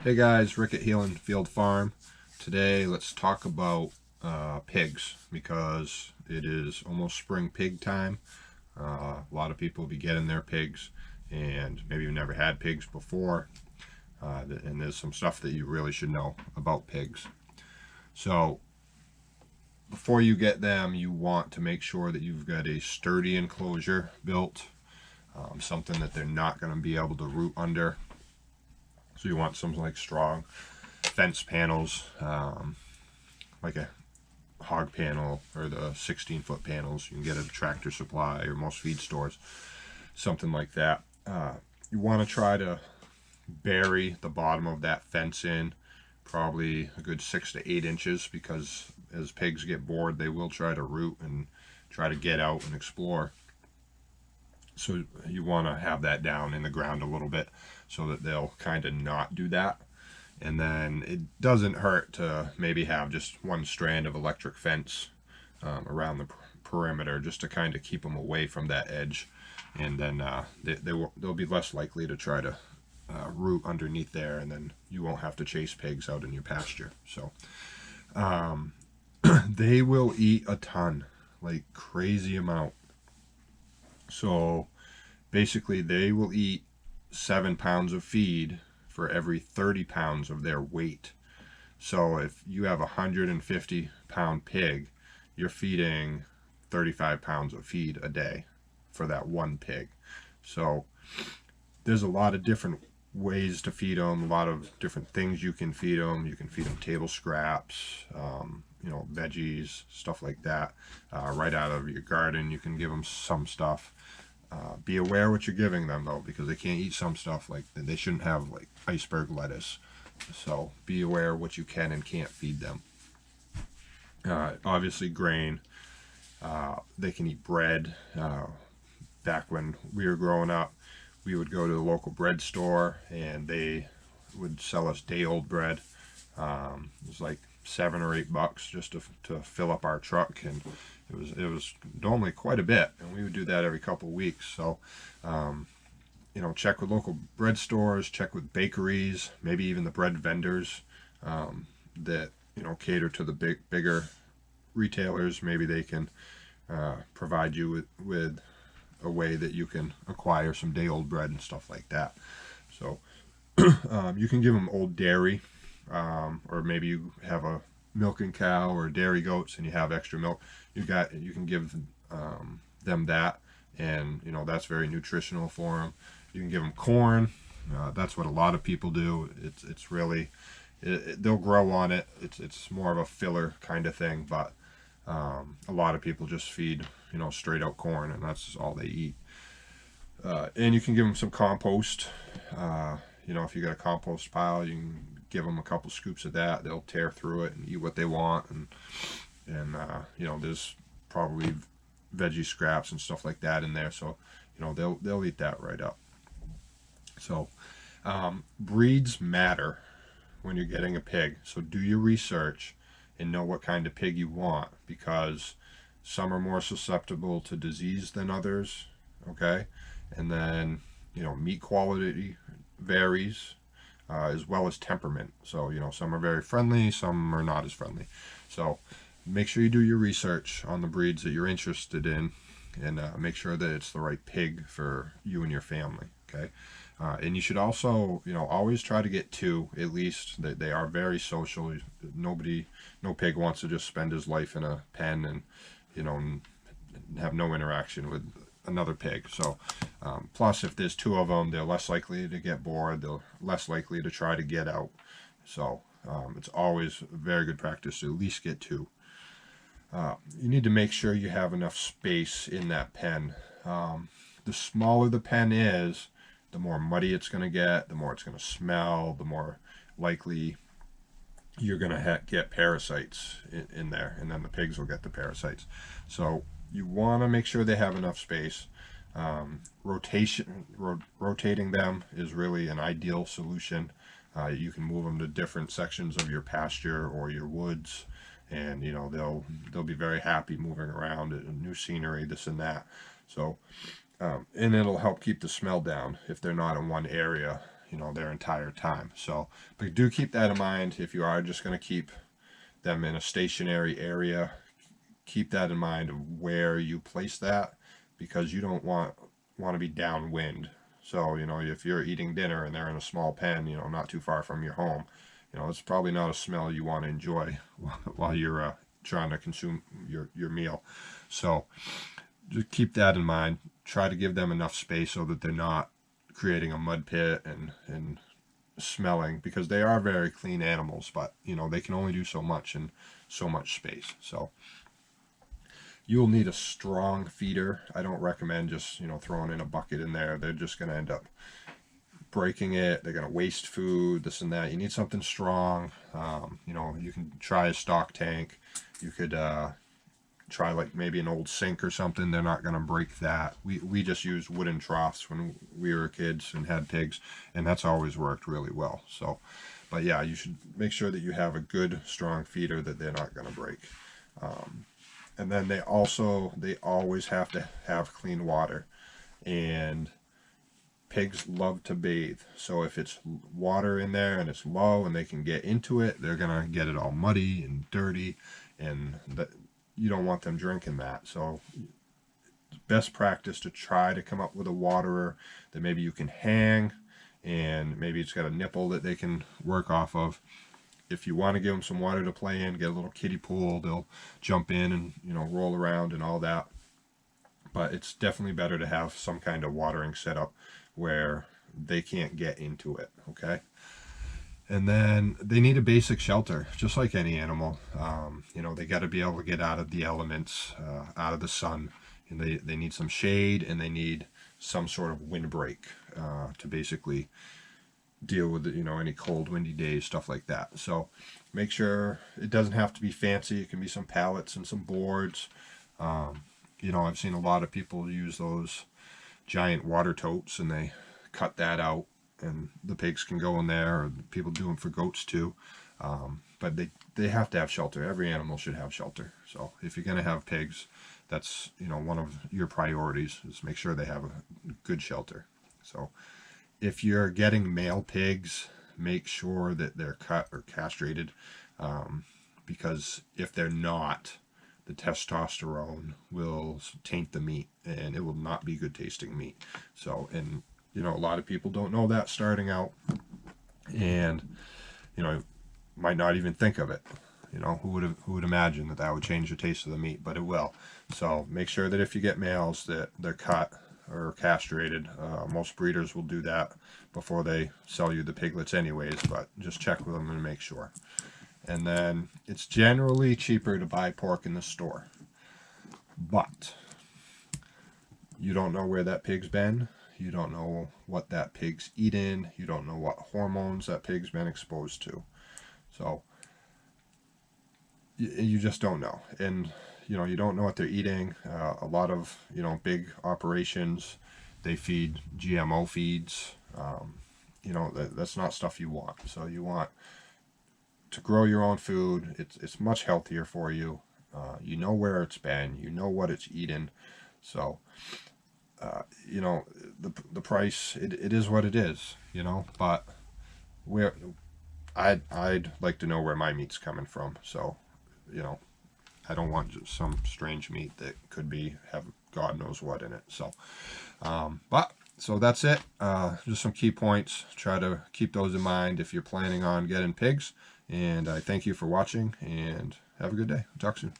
Hey guys, Rick at Healing Field Farm. Today let's talk about pigs because it is almost spring pig time. A lot of people will be getting their pigs and maybe you've never had pigs before. And there's some stuff that you really should know about pigs. So before you get them, you want to make sure that you've got a sturdy enclosure built, something that they're not going to be able to root under. So you want something like strong fence panels, like a hog panel or the 16-foot panels you can get at a Tractor Supply or most feed stores, something like that. You want to try to bury the bottom of that fence in probably a good 6 to 8 inches, because as pigs get bored they will try to root and try to get out and explore. So you want to have that down in the ground a little bit so that they'll kind of not do that. And then it doesn't hurt to maybe have just one strand of electric fence around the perimeter, just to kind of keep them away from that edge. And then they'll be less likely to try to root underneath there, and then you won't have to chase pigs out in your pasture. So they will eat a ton, like crazy amount. So basically they will eat 7 pounds of feed for every 30 pounds of their weight. So if you have a 150-pound pig, you're feeding 35 pounds of feed a day for that one pig. So there's a lot of different ways to feed them, a lot of different things you can feed them. You can feed them table scraps, veggies, stuff like that, right out of your garden. You can give them some stuff. Be aware what you're giving them though, because they can't eat some stuff. Like they shouldn't have like iceberg lettuce. So be aware what you can and can't feed them. Obviously grain. They can eat bread. Back when we were growing up, we would go to the local bread store and they would sell us day-old bread. It was like $7 or $8 just to fill up our truck, and it was normally quite a bit, and we would do that every couple of weeks. So check with local bread stores, check with bakeries, maybe even the bread vendors that cater to the bigger retailers. Maybe they can provide you with a way that you can acquire some day-old bread and stuff like that. So you can give them old dairy, or maybe you have a milking cow or dairy goats and you have extra milk. You can give them that, and that's very nutritional for them. You can give them corn. That's what a lot of people do. It's really they'll grow on it. It's more of a filler kind of thing, but a lot of people just feed straight out corn, and that's all they eat. And you can give them some compost. If you got a compost pile, you can give them a couple scoops of that. They'll tear through it and eat what they want, and there's probably veggie scraps and stuff like that in there. So they'll eat that right up. So breeds matter when you're getting a pig. So do your research and know what kind of pig you want, because some are more susceptible to disease than others. Okay, and then meat quality varies, as well as temperament. So some are very friendly, some are not as friendly. So make sure you do your research on the breeds that you're interested in, and make sure that it's the right pig for you and your family. Okay. And you should also, always try to get two at least. They are very social. No pig wants to just spend his life in a pen and, have no interaction with another pig. So, plus if there's two of them, they're less likely to get bored. They're less likely to try to get out. So, it's always very good practice to at least get two. You need to make sure you have enough space in that pen. The smaller the pen is, the more muddy it's going to get, the more it's going to smell, the more likely you're going to get parasites in there, and then the pigs will get the parasites. So you want to make sure they have enough space. Rotating them is really an ideal solution. You can move them to different sections of your pasture or your woods, and they'll be very happy moving around, new scenery, this and that. So and it'll help keep the smell down if they're not in one area. you know, their entire time. So, but do keep that in mind. If you are just going to keep them in a stationary area, keep that in mind of where you place that, because you don't want to be downwind. So, you know, if you're eating dinner and they're in a small pen, you know, not too far from your home, you know, it's probably not a smell you want to enjoy while you're trying to consume your meal. So just keep that in mind. Try to give them enough space so that they're not creating a mud pit and smelling, because they are very clean animals, but you know, they can only do so much in so much space. So you'll need a strong feeder. I don't recommend just, you know, throwing in a bucket in there. They're just going to end up breaking it. They're going to waste food, this and that. You need something strong. You know, you can try a stock tank. You could try like maybe an old sink or something. They're not going to break that. We just used wooden troughs when we were kids and had pigs, and that's always worked really well. So, but yeah, you should make sure that you have a good strong feeder that they're not going to break. And then they always have to have clean water, and pigs love to bathe. So if it's water in there and it's low and they can get into it, they're gonna get it all muddy and dirty, and you don't want them drinking that. So best practice to try to come up with a waterer that maybe you can hang, and maybe it's got a nipple that they can work off of. If you want to give them some water to play in, get a little kiddie pool, they'll jump in and, you know, roll around and all that. But it's definitely better to have some kind of watering setup where they can't get into it, okay? And then they need a basic shelter, just like any animal. You know, they got to be able to get out of the elements, out of the sun. And they need some shade, and they need some sort of windbreak to basically deal with, you know, any cold, windy days, stuff like that. So make sure it doesn't have to be fancy. It can be some pallets and some boards. You know, I've seen a lot of people use those giant water totes, and they cut that out, and the pigs can go in there, or people do them for goats too. But they have to have shelter. Every animal should have shelter. So if you're going to have pigs, that's, you know, one of your priorities, is make sure they have a good shelter. So if you're getting male pigs, make sure that they're cut or castrated, because if they're not, the testosterone will taint the meat, and it will not be good tasting meat. So, and you know, a lot of people don't know that starting out, and you know, might not even think of it. You know, who would imagine that that would change the taste of the meat? But it will. So make sure that if you get males, that they're cut or castrated. Most breeders will do that before they sell you the piglets anyways, but just check with them and make sure. And then it's generally cheaper to buy pork in the store, but you don't know where that pig's been. You don't know what that pig's eaten. You don't know what hormones that pig's been exposed to. So you just don't know. And you know, you don't know what they're eating. A lot of, you know, big operations, they feed GMO feeds. You know, that's not stuff you want. So you want to grow your own food. It's much healthier for you. You know where it's been. You know what it's eaten. So, you know, the price, it is what it is, you know, but I'd like to know where my meat's coming from. So, you know, I don't want just some strange meat that could have God knows what in it. So, so that's it. Just some key points. Try to keep those in mind if you're planning on getting pigs. And I thank you for watching, and have a good day. Talk soon.